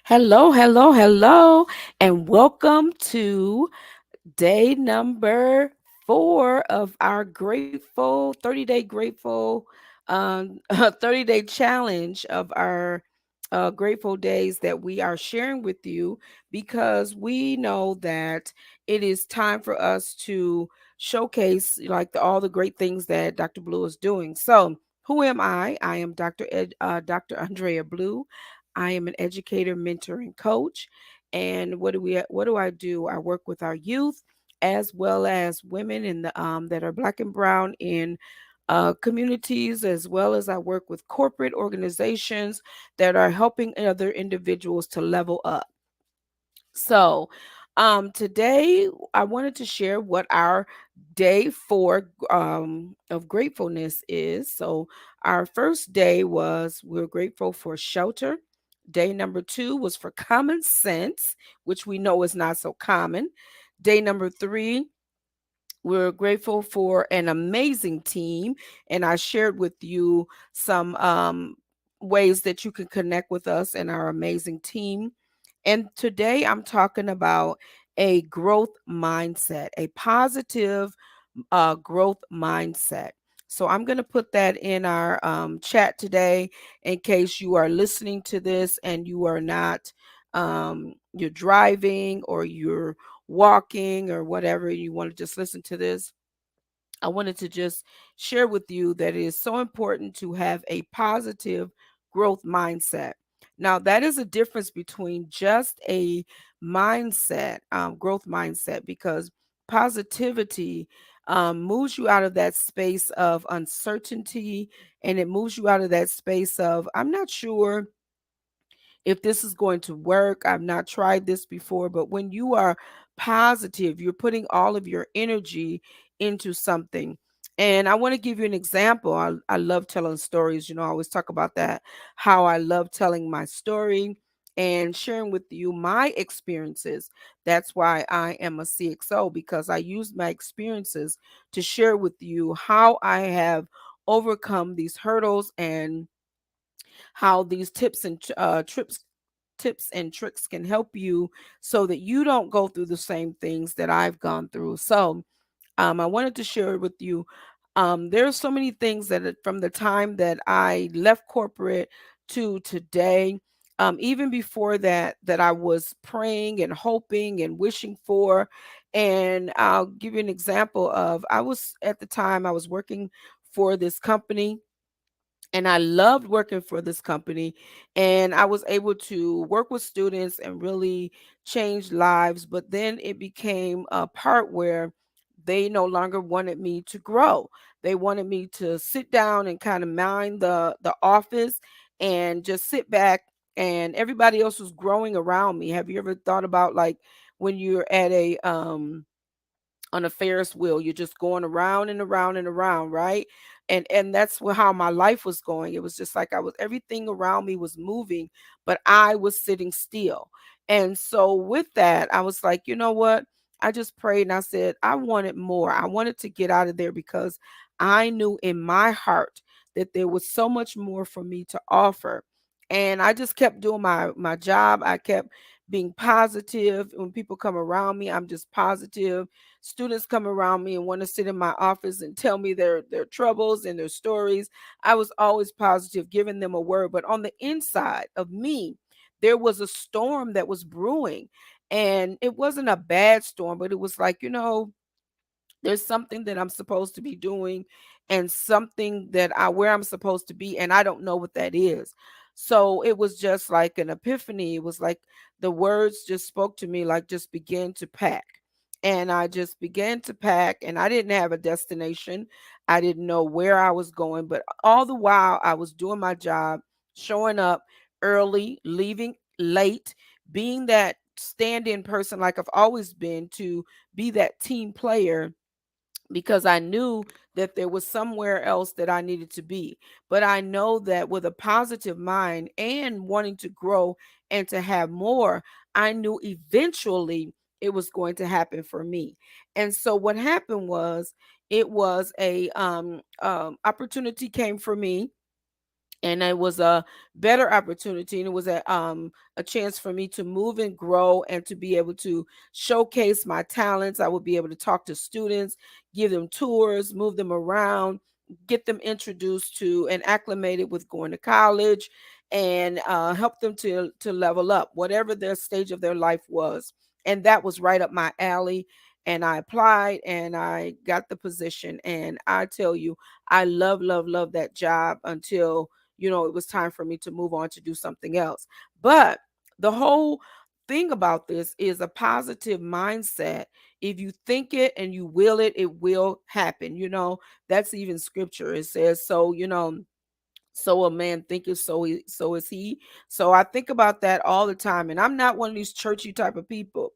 Hello, hello, hello, and welcome to day number 4 of our grateful 30-day grateful 30-day challenge of our grateful days that we are sharing with you because we know that it is time for us to showcase all the great things that Dr. Blue is doing. So, who am I? I am Dr. Andrea Blue. I am an educator, mentor, and coach. And what do I do? I work with our youth as well as women in the that are black and brown in communities, as well as I work with corporate organizations that are helping other individuals to level up. So, today I wanted to share what our day 4 of gratefulness is. So, our first day was we're grateful for shelter. Day number 2 was for common sense, which we know is not so common. Day number 3, we're grateful for an amazing team, and I shared with you some ways that you can connect with us and our amazing team. And today I'm talking about a growth mindset, a positive growth mindset. So I'm going to put that in our chat today in case you are listening to this and you are not, you're driving or you're walking or whatever, you want to just listen to this. I wanted to just share with you that it is so important to have a positive growth mindset. Now, that is a difference between just a growth mindset, because positivity moves you out of that space of uncertainty, and it moves you out of that space of, I'm not sure if this is going to work. I've not tried this before. But when you are positive, you're putting all of your energy into something. And I want to give you an example. I love telling stories. I always talk about that, how I love telling my story and sharing with you my experiences. That's why I am a CXO, because I use my experiences to share with you how I have overcome these hurdles and how these tips and tricks can help you so that you don't go through the same things that I've gone through. So, I wanted to share with you. There are so many things from the time that I left corporate to today. Even before that, that I was praying and hoping and wishing for. And I'll give you an example of, I was at the time I was working for this company, and I loved working for this company, and I was able to work with students and really change lives. But then it became a part where they no longer wanted me to grow. They wanted me to sit down and kind of mind the office and just sit back, and everybody else was growing around me. Have you ever thought about, like, when you're at a on a Ferris wheel, you're just going around and around and around, right? And that's how my life was going. It was just like, I was everything around me was moving, but I was sitting still. And so with that, I was like, you know what? I just prayed and I said I wanted more. I wanted to get out of there because I knew in my heart that there was so much more for me to offer. And I just kept doing my job. I kept being positive. When people come around me, I'm just positive. Students come around me and want to sit in my office and tell me their troubles and their stories. I was always positive, giving them a word. But on the inside of me, there was a storm that was brewing. And it wasn't a bad storm, but it was like, there's something that I'm supposed to be doing, and something that I where I'm supposed to be, and I don't know what that is. So it was just like an epiphany. It was like the words just spoke to me, like, just begin to pack. And I just began to pack, and I didn't have a destination. I didn't know where I was going, but all the while I was doing my job, showing up early, leaving late, being that stand-in person like I've always been, to be that team player, because I knew that there was somewhere else that I needed to be. But I know that with a positive mind and wanting to grow and to have more, I knew eventually it was going to happen for me. And so what happened was, it was a opportunity came for me, and it was a better opportunity, and it was a chance for me to move and grow and to be able to showcase my talents. I would be able to talk to students, give them tours, move them around, get them introduced to and acclimated with going to college, and help them to level up whatever their stage of their life was. And that was right up my alley, and I applied and I got the position. And I tell you, I love that job until it was time for me to move on to do something else. But the whole thing about this is a positive mindset. If you think it and you will it, it will happen. That's even scripture. It says so, so a man thinketh, so is he. So I think about that all the time, and I'm not one of these churchy type of people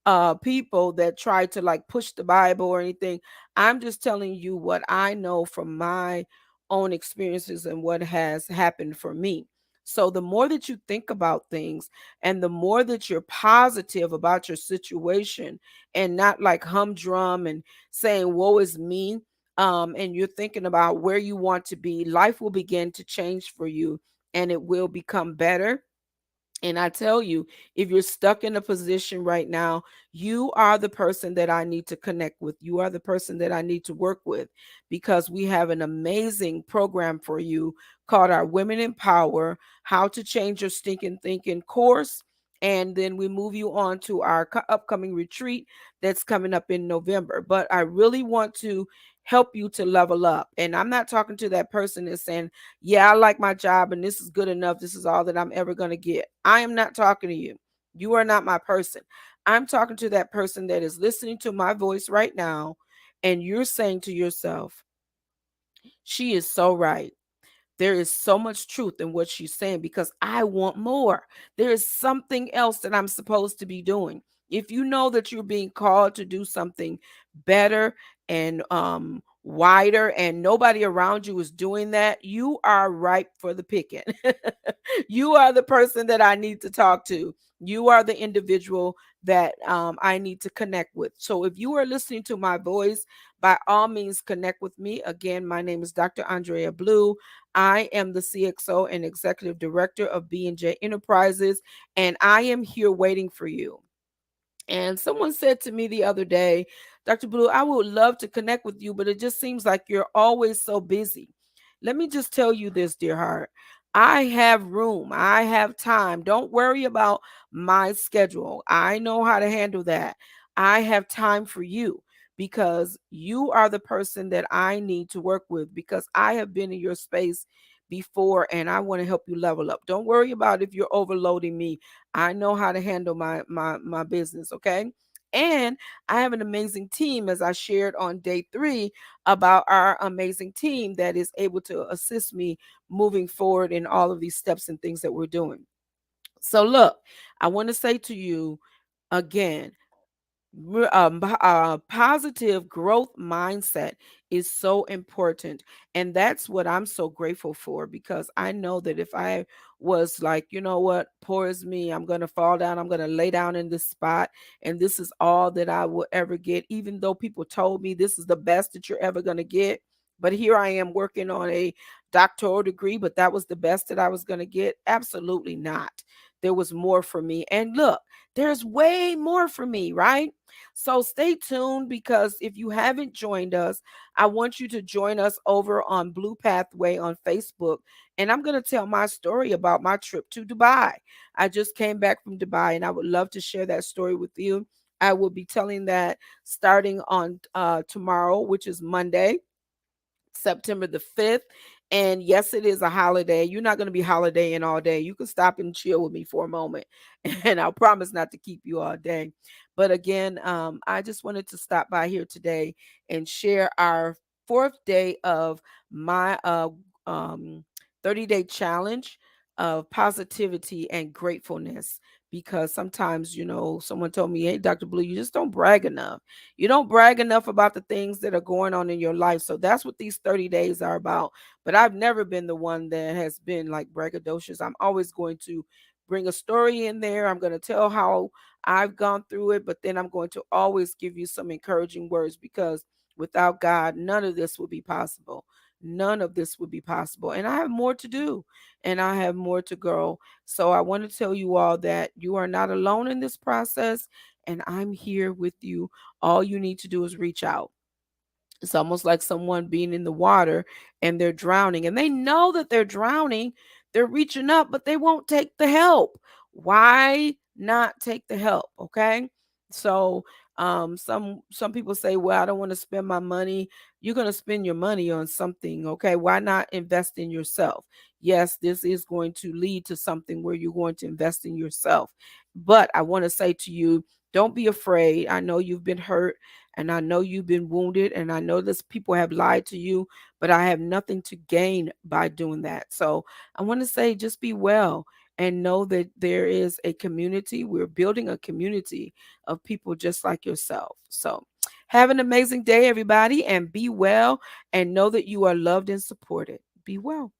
that try to like push the Bible or anything. I'm just telling you what I know from my own experiences and what has happened for me. So the more that you think about things, and the more that you're positive about your situation, and not like humdrum and saying woe is me, and you're thinking about where you want to be, life will begin to change for you, and it will become better. And I tell you, if you're stuck in a position right now, you are the person that I need to connect with. You are the person that I need to work with, because we have an amazing program for you called our Women in Power How to Change Your Stinking Thinking course. And then we move you on to our upcoming retreat that's coming up in November. But I really want to help you to level up. And I'm not talking to that person that's saying, yeah, I like my job and this is good enough. This is all that I'm ever going to get. I am not talking to you. You are not my person. I'm talking to that person that is listening to my voice right now, and you're saying to yourself, she is so right. There is so much truth in what she's saying, because I want more. There is something else that I'm supposed to be doing. If you know that you're being called to do something better and wider, and nobody around you is doing that, you are ripe for the picking. You are the person that I need to talk to. You are the individual that I need to connect with. So if you are listening to my voice, by all means, connect with me. Again, my name is Dr. Andrea Blue. I am the CXO and Executive Director of B&J Enterprises, and I am here waiting for you. And someone said to me the other day, Dr. Blue, I would love to connect with you, but it just seems like you're always so busy. Let me just tell you this, dear heart. I have room. I have time. Don't worry about my schedule. I know how to handle that. I have time for you, because you are the person that I need to work with, because I have been in your space before and I want to help you level up. Don't worry about if you're overloading me. I know how to handle my business, okay? And I have an amazing team, as I shared on day 3 about our amazing team that is able to assist me moving forward in all of these steps and things that we're doing. So look, I want to say to you again, positive growth mindset is so important, and that's what I'm so grateful for, because I know that if I was like, you know what, poor is me, I'm going to fall down, I'm going to lay down in this spot, and this is all that I will ever get, even though people told me this is the best that you're ever going to get. But here I am working on a doctoral degree, but that was the best that I was going to get. Absolutely not. There was more for me, and look, there's way more for me, right? So stay tuned, because if you haven't joined us, I want you to join us over on Blue Pathway on Facebook. And I'm going to tell my story about my trip to Dubai. I just came back from Dubai, and I would love to share that story with you. I will be telling that starting on tomorrow, which is Monday, September the 5th. And yes, it is a holiday. You're not going to be holidaying all day. You can stop and chill with me for a moment, and I'll promise not to keep you all day. But again, I just wanted to stop by here today and share our 4th day of my um, 30-day challenge of positivity and gratefulness. Because sometimes, someone told me, hey, Dr. Blue, you just don't brag enough. You don't brag enough about the things that are going on in your life. So that's what these 30 days are about. But I've never been the one that has been like braggadocious. I'm always going to bring a story in there. I'm going to tell how I've gone through it, but then I'm going to always give you some encouraging words, because without God, none of this would be possible. none of this would be possible. And I have more to do and I have more to grow. So I want to tell you all that you are not alone in this process, and I'm here with you. All you need to do is reach out. It's almost like someone being in the water and they're drowning and they know that they're drowning. They're reaching up, but they won't take the help. Why not take the help? Okay. So some people say, well, I don't want to spend my money. You're going to spend your money on something. Okay. Why not invest in yourself? Yes, this is going to lead to something where you're going to invest in yourself. But I want to say to you, don't be afraid. I know you've been hurt and I know you've been wounded, and I know this people have lied to you, but I have nothing to gain by doing that. So I want to say just be well and know that there is a community. We're building a community of people just like yourself. So have an amazing day, everybody, and be well and know that you are loved and supported. Be well.